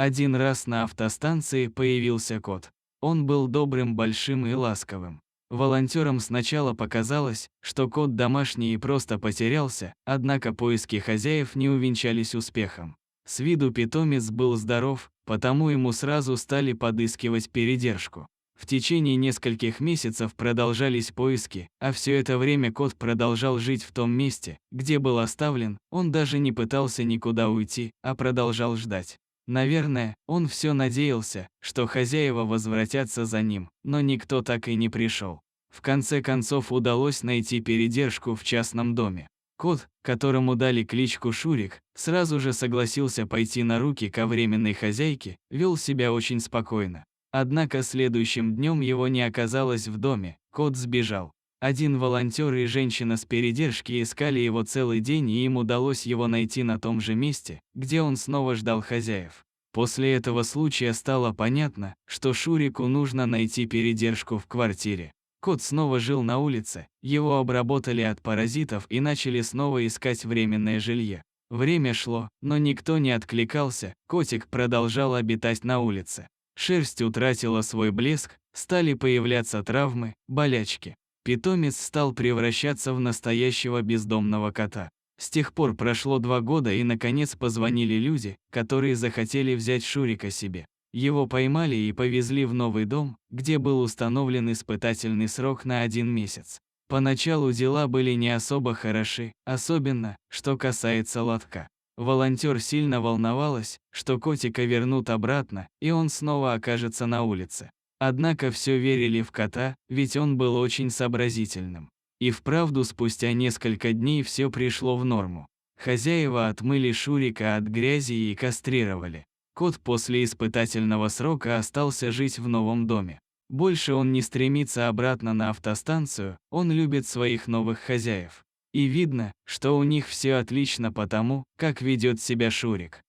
Один раз на автостанции появился кот. Он был добрым, большим и ласковым. Волонтерам сначала показалось, что кот домашний и просто потерялся, однако поиски хозяев не увенчались успехом. С виду питомец был здоров, потому ему сразу стали подыскивать передержку. В течение нескольких месяцев продолжались поиски, а все это время кот продолжал жить в том месте, где был оставлен, он даже не пытался никуда уйти, а продолжал ждать. Наверное, он все надеялся, что хозяева возвратятся за ним, но никто так и не пришел. В конце концов удалось найти передержку в частном доме. Кот, которому дали кличку Шурик, сразу же согласился пойти на руки ко временной хозяйке, вел себя очень спокойно. Однако следующим днем его не оказалось в доме, кот сбежал. Один волонтер и женщина с передержки искали его целый день, и им удалось его найти на том же месте, где он снова ждал хозяев. После этого случая стало понятно, что Шурику нужно найти передержку в квартире. Кот снова жил на улице, его обработали от паразитов и начали снова искать временное жилье. Время шло, но никто не откликался, котик продолжал обитать на улице. Шерсть утратила свой блеск, стали появляться травмы, болячки. Питомец стал превращаться в настоящего бездомного кота. С тех пор прошло 2 года, и наконец позвонили люди, которые захотели взять Шурика себе. Его поймали и повезли в новый дом, где был установлен испытательный срок на 1 месяц. Поначалу дела были не особо хороши, особенно, что касается лотка. Волонтер сильно волновалась, что котика вернут обратно, и он снова окажется на улице. Однако все верили в кота, ведь он был очень сообразительным. И вправду спустя несколько дней все пришло в норму. Хозяева отмыли Шурика от грязи и кастрировали. Кот после испытательного срока остался жить в новом доме. Больше он не стремится обратно на автостанцию, он любит своих новых хозяев. И видно, что у них все отлично потому, как ведет себя Шурик.